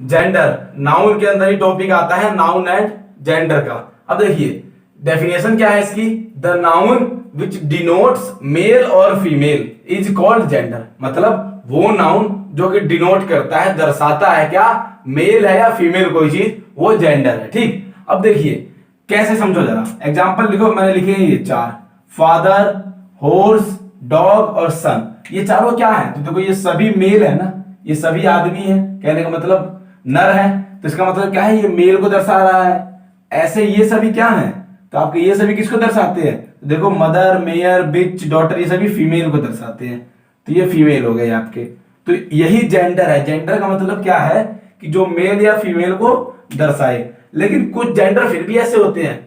Gender, noun के अंदर ही topic आता है नाउन एंड जेंडर का। अब देखिए डेफिनेशन क्या है इसकी, the noun which denotes male और फीमेल इज कॉल्ड जेंडर। मतलब वो नाउन जो कि डिनोट करता है, दर्शाता है क्या, मेल है या फीमेल कोई चीज, वो जेंडर है। ठीक, अब देखिए कैसे समझो जरा, एग्जाम्पल लिखो, मैंने लिखे हैं ये चार, फादर, हॉर्स, डॉग और सन। ये चारों क्या है, तो देखो ये सभी मेल है ना, ये सभी आदमी है, कहने का मतलब नर है, तो इसका मतलब क्या है, ये मेल को दर्शा रहा है। ऐसे ये सभी क्या है, तो आपके ये सभी किसको दर्शाते हैं, तो देखो मदर, मेयर, बिच, डॉटर, ये सभी फीमेल को दर्शाते हैं, तो ये फीमेल हो गए आपके। तो यही जेंडर है। जेंडर का मतलब क्या है कि जो मेल या फीमेल को दर्शाए। लेकिन कुछ जेंडर फिर भी ऐसे होते हैं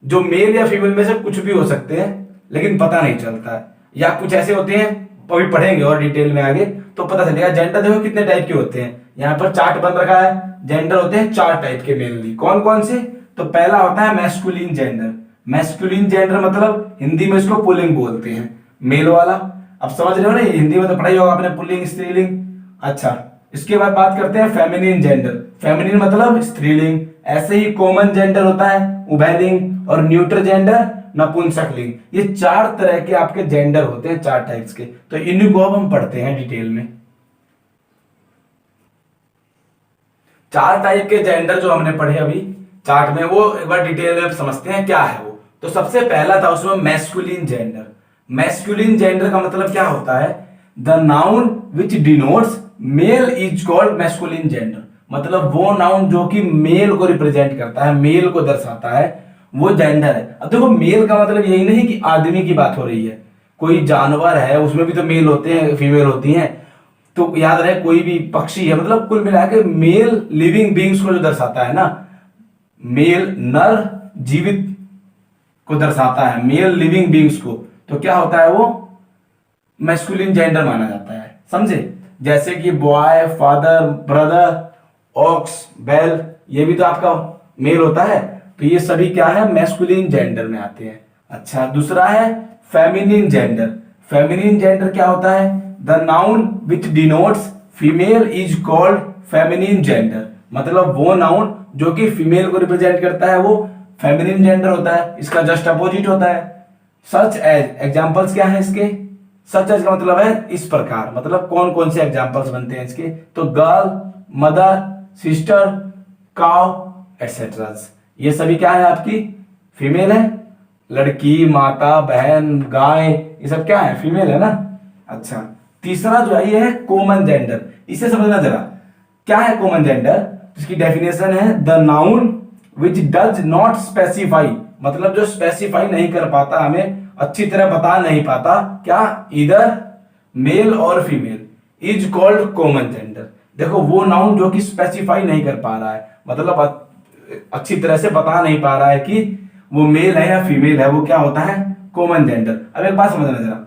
जो मेल या फीमेल में से कुछ भी हो सकते हैं लेकिन पता नहीं चलता है, या कुछ ऐसे होते हैं, अभी पढ़ेंगे और डिटेल में आगे तो पता चलेगा। जेंडर देखो कितने टाइप के होते हैं, यहाँ पर चार्ट बन रखा है। जेंडर होते हैं चार टाइप के मेनली, कौन कौन से, तो पहला होता है मैस्कुलिन जेंडर। मैस्कुलिन जेंडर मतलब हिंदी में इसको पुल्लिंग बोलते हैं, मेल वाला। अब समझ रहे हो ना, हिंदी में तो पढ़ाई होगा आपने पुल्लिंग, स्त्रीलिंग। अच्छा, इसके बाद बात करते हैं फेमिनिन जेंडर। फेमिनिन मतलब स्त्रीलिंग। ऐसे ही कॉमन जेंडर होता है उभयलिंग, और न्यूट्रल जेंडर नपुंसकलिंग। ये चार तरह के आपके जेंडर होते हैं, चार टाइप्स के। तो इन्हीं को अब हम पढ़ते हैं डिटेल में। चार टाइप के जेंडर जो हमने पढ़े अभी चार्ट में, वो एक बार डिटेल में समझते हैं क्या है वो। तो सबसे पहला था उसमें मैस्कुलिन जेंडर। मैस्कुलिन जेंडर का मतलब क्या होता है, the noun which denotes male is called masculine gender. मतलब वो नाउन जो कि मेल को रिप्रेजेंट करता है, मेल को दर्शाता है, वो जेंडर है। अब देखो मेल का मतलब यही नहीं कि आदमी की बात हो रही है, कोई जानवर है उसमें भी तो मेल होते हैं, फीमेल होती हैं। तो याद रहे कोई भी पक्षी है, मतलब कुल मिला के मेल लिविंग बींग्स को जो दर्शाता है ना, मेल नर जीवित को दर्शाता है, मेल लिविंग बींग्स को, तो क्या होता है वो मैस्कुलिन जेंडर माना जाता है। समझे, जैसे कि बॉय, फादर, ब्रदर, ऑक्स, बैल, ये भी तो आपका मेल होता है, तो ये सभी क्या है, मैस्कुलिन जेंडर में आते हैं। अच्छा, दूसरा है फेमिनिन जेंडर। फेमिनिन जेंडर क्या होता है, the noun which denotes female is called feminine gender. मतलब वो नाउन जो कि फीमेल को रिप्रेजेंट करता है वो फेमिनिन जेंडर होता है, इसका जस्ट अपोजिट होता है। सच एज, एग्जांपल्स क्या है इसके, सच एज का मतलब है इस प्रकार, मतलब कौन कौन से एग्जांपल्स बनते हैं इसके, तो girl, mother, sister, cow etcetera, ये सभी क्या है आपकी फीमेल है। लड़की, माता, बहन, गाय, ये सब क्या है, फीमेल है ना। अच्छा, तीसरा जो है ये है कॉमन जेंडर। इसे समझना जरा, क्या है कॉमन जेंडर, इसकी डेफिनेशन है the noun which does not specify, मतलब जो स्पेसिफाई नहीं कर पाता, हमें अच्छी तरह बता नहीं पाता क्या, इधर मेल और female, is called common gender. देखो वो नाउन जो कि स्पेसिफाई नहीं कर पा रहा है, मतलब अच्छी तरह से बता नहीं पा रहा है कि वो मेल है या फीमेल है, वो क्या होता है, कॉमन जेंडर। अब एक बात समझना जरा,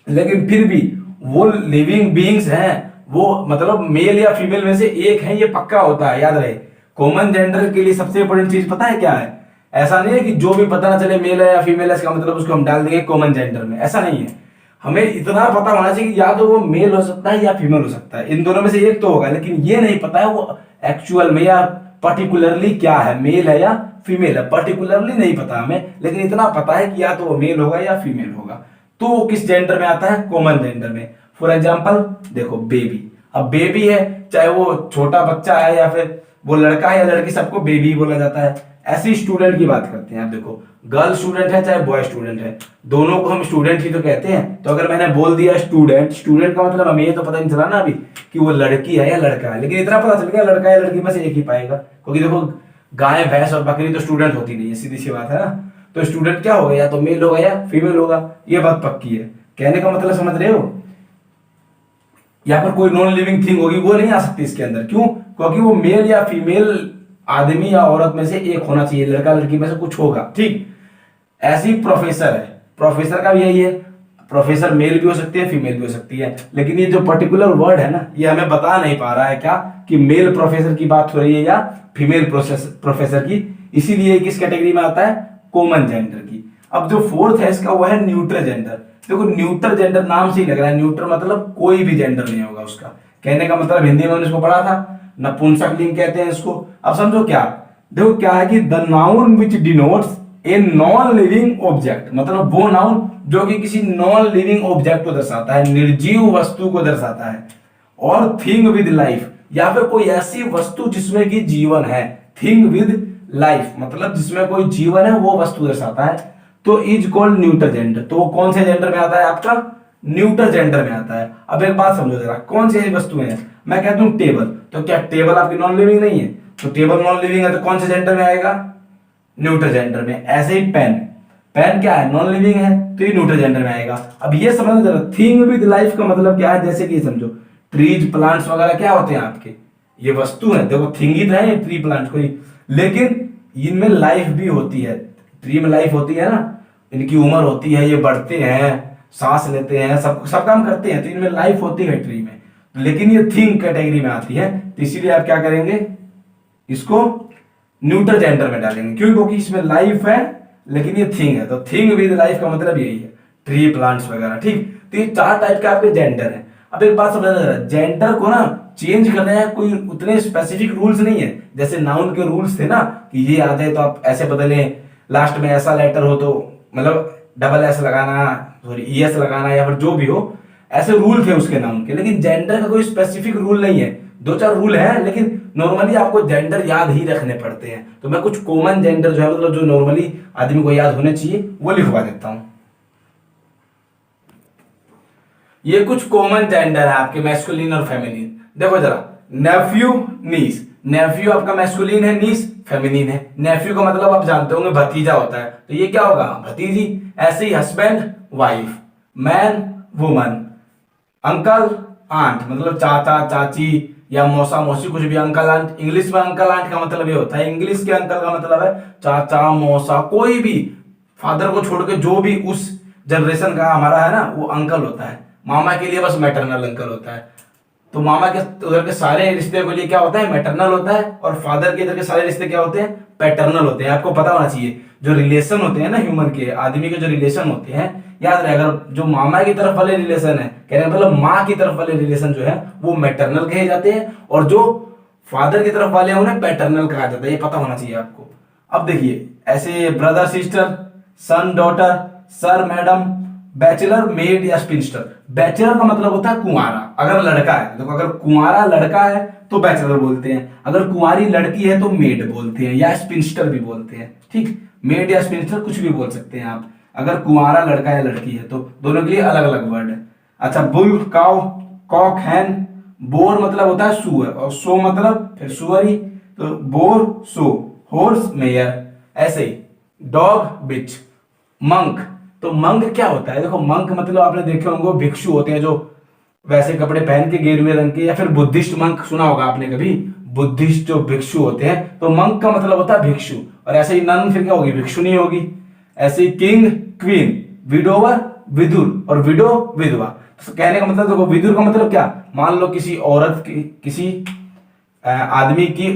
लेकिन फिर भी वो लिविंग बीइंग्स हैं, वो मतलब मेल या फीमेल में से एक है, ये पक्का होता है, याद रहे। कॉमन जेंडर के लिए सबसे इंपॉर्टेंट चीज पता है क्या है, ऐसा नहीं है कि जो भी पता ना चले मेल है या फीमेल है इसका मतलब उसको हम डाल देंगे कॉमन जेंडर में, ऐसा नहीं है। हमें इतना पता होना चाहिए कि या तो वो मेल हो सकता है या फीमेल हो सकता है, इन दोनों में से एक तो होगा, लेकिन ये नहीं पता है वो एक्चुअल में या पर्टिकुलरली क्या है, मेल है या फीमेल है, पर्टिकुलरली नहीं पता हमें, लेकिन इतना पता है कि या तो वो मेल होगा या फीमेल होगा। तो वो किस जेंडर में आता है, कॉमन जेंडर में। फॉर एग्जाम्पल देखो बेबी, अब बेबी है चाहे वो छोटा बच्चा है या फिर वो लड़का है या लड़की, सबको बेबी बोला जाता है। ऐसी स्टूडेंट की बात करते हैं, आप देखो गर्ल स्टूडेंट है चाहे बॉय स्टूडेंट है, दोनों को हम स्टूडेंट ही तो कहते हैं। तो अगर मैंने बोल दिया स्टूडेंट, स्टूडेंट का मतलब हमें ये तो पता नहीं चला ना अभी कि वो लड़की है या लड़का है, लेकिन इतना पता चल गया लड़का या लड़की में से एक ही पाएगा, क्योंकि देखो गाय, भैंस और बकरी तो स्टूडेंट होती नहीं है, सीधी सी बात है ना। तो स्टूडेंट क्या होगा, या तो मेल होगा या फीमेल होगा, ये बात पक्की है। कहने का मतलब समझ रहे हो, यहाँ पर कोई नॉन लिविंग थिंग होगी वो नहीं आ सकती इसके अंदर, क्यों, क्योंकि वो मेल या फीमेल आदमी या औरत में से एक होना चाहिए, लड़का लड़की में से कुछ होगा। ठीक, ऐसी प्रोफेसर है, प्रोफेसर का भी यही है, प्रोफेसर मेल भी हो सकती है फीमेल भी हो सकती है, लेकिन ये जो पर्टिकुलर वर्ड है ना, ये हमें बता नहीं पा रहा है क्या कि मेल प्रोफेसर की बात हो रही है या फीमेल प्रोफेसर की, इसीलिए किस कैटेगरी में आता है, कॉमन जेंडर की। अब जो फोर्थ है इसका वो है न्यूट्रल जेंडर। देखो न्यूट्रल जेंडर नाम से ही लग रहा है, न्यूट्रल मतलब कोई भी जेंडर नहीं होगा उसका। कहने का मतलब हिंदी में इसको पढ़ा था, नपुंसकलिंग कहते हैं इसको। अब समझो क्या, देखो क्या है कि the noun which denotes a non living object, मतलब वो नाउन जो कि किसी नॉन लिविंग ऑब्जेक्ट को दर्शाता है, निर्जीव वस्तु को दर्शाता है, और थिंग विद लाइफ, या फिर कोई ऐसी वस्तु जिसमें कि जीवन है। थिंग विद लाइफ मतलब जिसमें कोई जीवन है वो वस्तु दर्शाता है, तो इज कॉल्ड न्यूट्रल जेंडर। तो वो कौन से जेंडर में आता है आपका, न्यूट्रल जेंडर में आता है। अब एक बात समझो जरा, कौन सी ऐसी वस्तुएं हैं, मैं कहता हूं टेबल, तो क्या टेबल आपकी नॉन लिविंग नहीं है, तो टेबल नॉन लिविंग है तो कौन से जेंडर में आएगा, न्यूट्रल जेंडर में। ऐसे ही पेन, पेन क्या है, नॉन लिविंग है तो ये न्यूट्रल जेंडर में आएगा। अब ये समझना जरा, थिंग विद लाइफ का मतलब क्या है, जैसे कि समझो ट्रीज प्लांट्स वगैरह क्या होते हैं आपके, ये वस्तु है, देखो थिंग ही तो है ट्री प्लांट कोई, लेकिन इनमें लाइफ भी होती है, ट्री में लाइफ होती है ना, इनकी उम्र होती है, ये बढ़ते हैं, सांस लेते हैं, सब काम करते हैं, तो इनमें लाइफ होती है ट्री में, लेकिन ये थिंग कैटेगरी में आती है, तो इसीलिए आप क्या करेंगे, इसको न्यूट्रल जेंडर में डालेंगे। क्यों, क्योंकि इसमें लाइफ है लेकिन ये थिंग है, तो थिंग विद लाइफ का मतलब यही है, ट्री प्लांट्स वगैरह। ठीक, तो ये 4 टाइप के आपके जेंडर है। अब एक बात समझना जरा, जेंडर को ना चेंज करने हैं कोई उतने स्पेसिफिक रूल्स नहीं है, जैसे नाउन के रूल्स थे ना कि ये आ जाए तो आप ऐसे बदलें, लास्ट में ऐसा लेटर हो तो मतलब डबल एस लगाना, सॉरी ई एस लगाना, या फिर जो भी हो, ऐसे रूल थे उसके नाउन के। लेकिन जेंडर का कोई स्पेसिफिक रूल नहीं है, 2-4 रूल है, लेकिन नॉर्मली आपको जेंडर याद ही रखने पड़ते हैं। तो मैं कुछ कॉमन जेंडर जो है, मतलब जो नॉर्मली आदमी को याद होने चाहिए, वो लिखवा देता हूं। ये कुछ कॉमन जेंडर है आपके, मैस्कुलिन और फेमिनिन। देखो जरा, नेफ्यू, नीस, नेफ्यू आपका मैस्कुलिन है, नीस फेमिनिन है। नेफ्यू का मतलब आप जानते होंगे भतीजा होता है, तो ये क्या होगा, भतीजी। ऐसे ही husband wife, man woman, uncle aunt मतलब चाचा चाची या मौसा मौसी, कुछ भी, अंकल आंट। इंग्लिश में अंकल आंट का मतलब ये होता है, इंग्लिश के अंकल का मतलब है चाचा मौसा, कोई भी फादर को छोड़ के जो भी उस जनरेशन का हमारा है ना, वो अंकल होता है। मामा के लिए बस मैटरनल अंकल होता है, तो मामा के उधर के सारे रिश्ते के लिए क्या होता है, मैटरनल होता है, और फादर के इधर के सारे रिश्ते क्या होते हैं, पैटर्नल होते हैं। आपको पता होना चाहिए जो रिलेशन होते हैं ना ह्यूमन के, आदमी के जो रिलेशन होते हैं, याद रहे, अगर जो मामा की तरफ वाले रिलेशन है, कहने का मतलब माँ की तरफ वाले रिलेशन जो है वो मैटरनल कहे जाते हैं, और जो फादर की तरफ वाले हैं उन्हें पैटर्नल कहा जाता है, ये पता होना चाहिए आपको। अब देखिए, ऐसे brother sister, son daughter, sir madam, bachelor made या स्पिंस्टर। बैचलर का मतलब होता है कुंवारा, अगर लड़का है, देखो अगर कुंवारा लड़का है तो बैचलर बोलते हैं, अगर कुंवारी लड़की है तो मेड बोलते हैं, या स्पिंस्टर भी बोलते हैं। ठीक, मेड या स्पिंस्टर कुछ भी बोल सकते हैं आप, अगर कुंवारा लड़का या लड़की है तो, दोनों के लिए अलग अलग वर्ड है। अच्छा, बुल, काउ, कॉक, हैन। बोर मतलब होता है सुअर, और सो मतलब फिर सुअरी, तो बोर सो, हॉर्स मेयर। ऐसे ही डॉग बिच, मंक, तो मंक क्या होता है, देखो मंक मतलब आपने देखे होंगे भिक्षु होते हैं जो वैसे कपड़े पहन के गेरुए रंग के, या फिर बुद्धिस्ट मंक सुना होगा आपने कभी, बुद्धिस्ट जो भिक्षु होते हैं, तो मंक का मतलब होता है भिक्षु। और ऐसे ही नन फिर क्या होगी, भिक्षु नहीं होगी। ऐसे ही किंग, क्वीन, विडोवर, विदुर, और विडो विधवा। तो कहने का मतलब देखो, विदुर का मतलब क्या, मान लो किसी औरत की, किसी आदमी की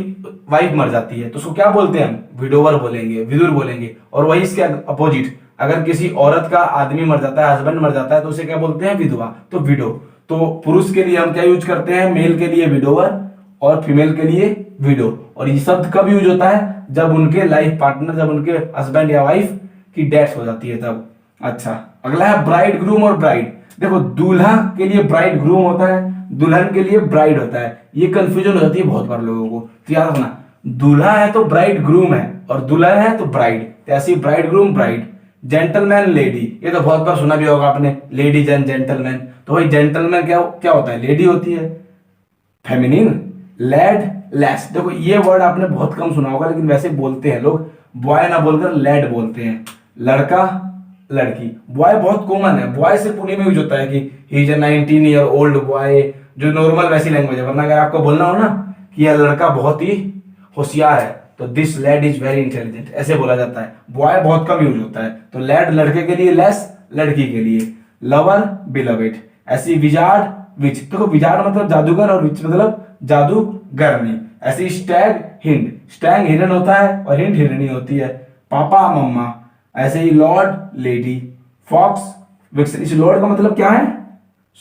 वाइफ मर जाती है तो उसको क्या बोलते हैं हम, विडोवर बोलेंगे, विदुर बोलेंगे। और वही इसके अपोजिट, अगर किसी औरत का आदमी मर जाता है, हस्बैंड मर जाता है, तो उसे क्या बोलते हैं, विधवा, तो विडो। तो पुरुष के लिए हम क्या यूज करते हैं, मेल के लिए विडोवर और फीमेल के लिए विडो। और ये शब्द कब यूज होता है, जब उनके लाइफ पार्टनर, जब उनके हस्बैंड या वाइफ की डेथ हो जाती है तब। अच्छा, अगला है ब्राइड ग्रूम और ब्राइड। देखो, दूल्हा के लिए ब्राइड ग्रूम होता है, दुल्हन के लिए ब्राइड होता है। ये कंफ्यूजन हो जाती है बहुत बार लोगों को, तो याद रखना, दूल्हा है तो ब्राइड ग्रूम है, और दुल्हन है तो ब्राइड, तो ऐसी bride groom bride. Gentleman lady, ये तो बहुत बार सुना भी होगा आपने, लेडीज एंड जेंटलमैन। तो भाई जेंटलमैन क्या क्या होता है, लेडी होती है, फेमिनिन। लैड, लेस, देखो ये वर्ड आपने बहुत कम सुना होगा, लेकिन वैसे बोलते हैं लोग, बॉय ना बोलकर लैड बोलते हैं। लड़का लड़की, बॉय बहुत कॉमन है, बॉय से पुणे में यूज होता है कि he is a 19 year old boy, जो नॉर्मल वैसी लैंग्वेज है। वरना अगर आपको बोलना हो ना कि यह लड़का बहुत ही होशियार है, तो this lad is very intelligent, ऐसे बोला जाता है। बॉय बहुत कम यूज होता है, तो लैड लड़के के लिए, लेस लड़की के लिए। Lover, beloved. ऐसी विजार्ड, विच, देखो विजार्ड मतलब जादूगर और विच मतलब जादूगरनी। ऐसी स्टैग, हिंड, स्टैग हिरन होता है और हिंड हिरनी होती है। पापा मम्मा। ऐसे ही लॉर्ड, लेडी। फॉक्स, विकसन। इस लॉर्ड का मतलब क्या है?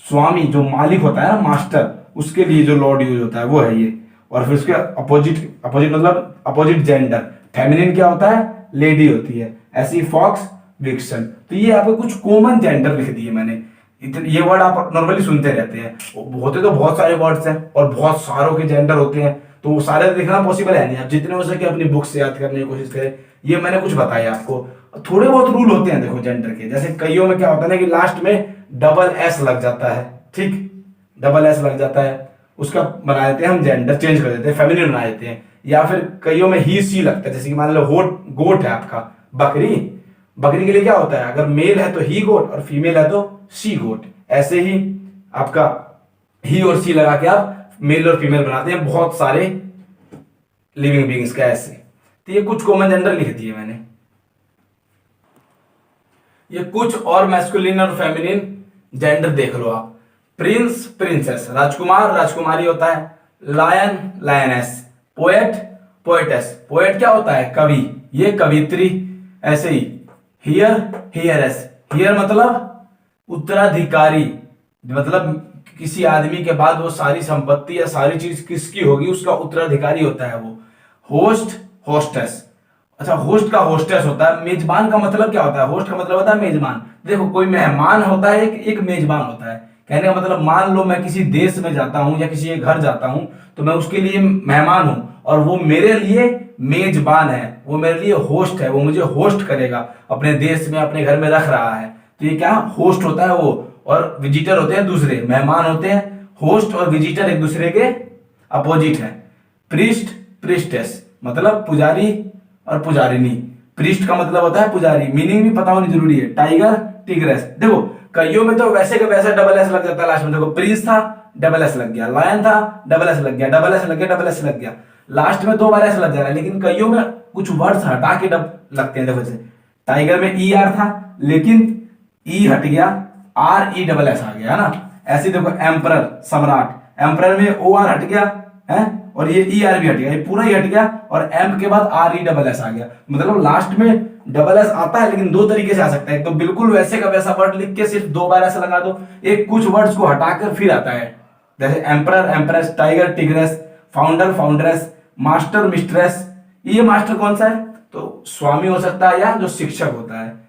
स्वामी, जो मालिक होता है ना, मास्टर, उसके लिए जो लॉर्ड यूज होता है वो है ये। और फिर उसके अपोजिट, अपोजिट मतलब अपोजिट जेंडर, फेमिनिन क्या होता है? लेडी होती है। ऐसी फॉक्स, विक्सन। तो ये आपको कुछ कॉमन जेंडर लिख दिए मैंने। ये वर्ड आप नॉर्मली सुनते रहते हैं, होते तो बहुत सारे वर्ड्स हैं और बहुत सारों के जेंडर होते हैं, तो वो सारे देखना पॉसिबल है नहीं। आप जितने हो सके अपनी बुक से याद करने की कोशिश करें। ये मैंने कुछ बताया आपको। थोड़े बहुत रूल होते हैं देखो जेंडर के, जैसे कईयों में क्या होता है ना कि लास्ट में डबल एस लग जाता है, ठीक, डबल एस लग जाता है, उसका बना देते हैं हम जेंडर, चेंज कर देते हैं, फेमिनिन बना देते हैं। या फिर कईयों में ही सी लगता है, जैसे कि मान लो गोट है आपका, बकरी, बकरी के लिए क्या होता है? अगर मेल है तो ही गोट और फीमेल है तो सी गोट। ऐसे ही आपका ही और सी लगा के आप मेल और फीमेल बनाते हैं बहुत सारे लिविंग बीइंग्स का ऐसे। तो ये कुछ कॉमन जेंडर लिख दिए मैंने। ये कुछ और मैस्कुलिन और फेमिनिन जेंडर देख लो आप। प्रिंस, प्रिंसेस, राजकुमार, राजकुमारी होता है, lion, lioness, poet, poetess. Poet क्या होता है? कवि, ये कवित्री। ऐसे ही हियर, हियरेस। हियर मतलब उत्तराधिकारी, मतलब किसी आदमी के बाद वो सारी संपत्ति या सारी चीज किसकी होगी, उसका उत्तराधिकारी होता है वो। Host, hostess. अच्छा, होस्ट का होस्टेस होता है। मेजबान का मतलब क्या होता है? होस्ट का मतलब होता है मेजबान। देखो कोई मेहमान होता है, एक मेजबान होता है। कहने का मतलब मान लो मैं किसी देश में जाता हूं या किसी के घर जाता हूं, तो मैं उसके लिए मेहमान हूं और वो मेरे लिए मेजबान है, वो मेरे लिए होस्ट है, वो मुझे होस्ट करेगा, अपने देश में अपने घर में रख रहा है। तो ये क्या होस्ट होता है वो। और विजिटर होते हैं दूसरे, मेहमान होते हैं। होस्ट और विजिटर एक दूसरे के अपोजिट है। प्रीस्ट, प्रीस्टेस मतलब पुजारी और पुजारिनी। प्रीस्ट का मतलब होता है पुजारी, मीनिंग भी पता होनी जरूरी है। Tiger, tigress. देखो कईयों में तो वैसे का वैसा डबल एस लग जाता है लास्ट में। देखो प्रिंस था, डबल एस लग गया, लायन था, डबल एस लग गया, डबल एस लग गया, डबल एस लग गया, लास्ट में 2 बार एस लग जा रहा है। लेकिन कईयों में कुछ वर्ड्स हटा के डब लगते हैं। देखो जैसे टाइगर में ई आर था, लेकिन ई हट गया, आर ई डबल एस आ गया, है ना। ऐसे देखो एम्परर, सम्राट, एम्परर में ओ आर हट गया है और ये ई आर भी हट गया, ये पूरा ही हट गया और एम के बाद आर ई डबल एस आ गया। मतलब लास्ट में डबल एस आता है, लेकिन 2 तरीके से आ सकता है। एक तो बिल्कुल वैसे का वैसा वर्ड लिख के सिर्फ 2 बार ऐसा लगा दो, एक कुछ वर्ड्स को हटाकर फिर आता है, जैसे emperor, empress, tiger, tigress, founder, foundress, master, mistress. ये मास्टर कौन सा है? तो स्वामी हो सकता है या जो शिक्षक होता है।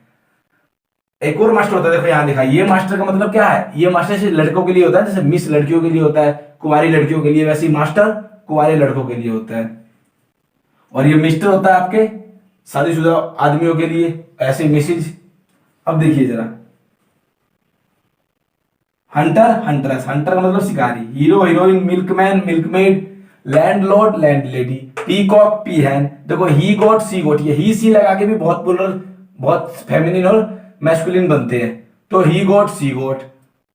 एक और मास्टर होता है, देखो यहां लिखा, ये मास्टर का मतलब क्या है? ये मास्टर सिर्फ लड़कों के लिए होता है, जैसे मिस लड़कियों के लिए होता है, कुंवारी लड़कियों के लिए, वैसे ही मास्टर कुंवारे लड़कों के लिए होता है। और ये मिस्टर होता है आपके शादीशुदा आदमियों के लिए, ऐसे मिसेज। अब देखिए जरा, हंटर, हंट्रेस। हंटर का मतलब शिकारी, hero, heroine, milkman, milkmaid, landlord, landlady, peacock, peahen. देखो ही गोट, सी गोट, ये ही सी लगा के भी बहुत प्लुरल, बहुत फेमिनिन और मैस्कुलिन बनते हैं। तो he goat, she goat,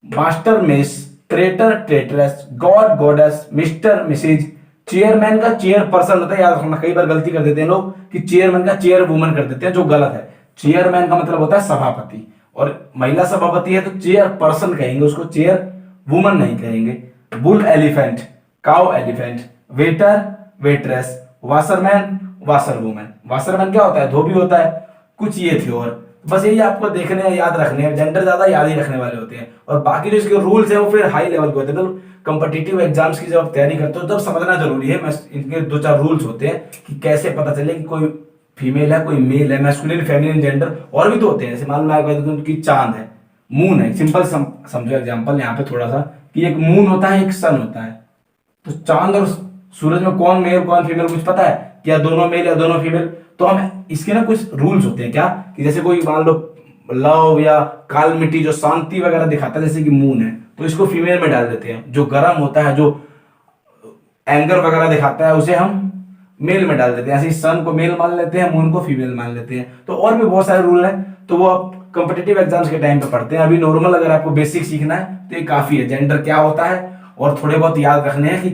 master, miss, traitor, traitress, god, goddess, mister, Mrs. Chairman का चेयर पर्सन होता है, याद रखना, कई बार गलती कर देते हैं लोग कि चेयरमैन का चेयर वुमन कर देते हैं, जो गलत है। चेयरमैन का मतलब होता है सभापति, और महिला सभापति है तो चेयर पर्सन कहेंगे उसको, चेयर वुमन नहीं कहेंगे। Bull, elephant, cow, elephant, waiter, waitress, washerman, washer woman. Washerman क्या होता है? धोबी होता है। कुछ ये थे और बस यही आपको देखने हैं, याद रखने हैं। जेंडर ज्यादा याद ही रखने वाले होते हैं, और बाकी जो इसके रूल्स हैं वो फिर हाई लेवल के होते हैं। तो कॉम्पिटिटिव एग्जाम्स की जब आप तैयारी करते हो तब समझना जरूरी है। इनके 2-4 रूल्स होते हैं कि कैसे पता चले कि कोई फीमेल है कोई मेल है, मैस्कुलिन, फेमिनिन जेंडर। और भी तो होते हैं, जैसे मान लो मैं उनकी चांद है, मून है, सिंपल समझो एग्जाम्पल यहाँ पे थोड़ा सा, कि एक मून होता है एक सन होता है। तो चांद और सूरज में कौन मेल कौन फीमेल कुछ पता है क्या? दोनों मेल या दोनों फीमेल? तो हम इसके ना कुछ रूल्स होते हैं क्या, कि जैसे कोई मान लो लव या काल मिट्टी जो शांति वगैरह दिखाता है, जैसे कि मून है तो इसको फीमेल में डाल देते हैं। जो गर्म होता है, जो एंगर वगैरह दिखाता है, उसे हम मेल में डाल देते हैं। ऐसे ही सन को मेल मान लेते हैं, मून को फीमेल मान लेते हैं। तो और भी बहुत सारे रूल हैं, तो वो आप कॉम्पिटिटिव एग्जाम्स के टाइम पे पढ़ते हैं। अभी नॉर्मल अगर आपको बेसिक सीखना है तो ये काफी है, जेंडर क्या होता है और थोड़े बहुत याद रखने हैं कि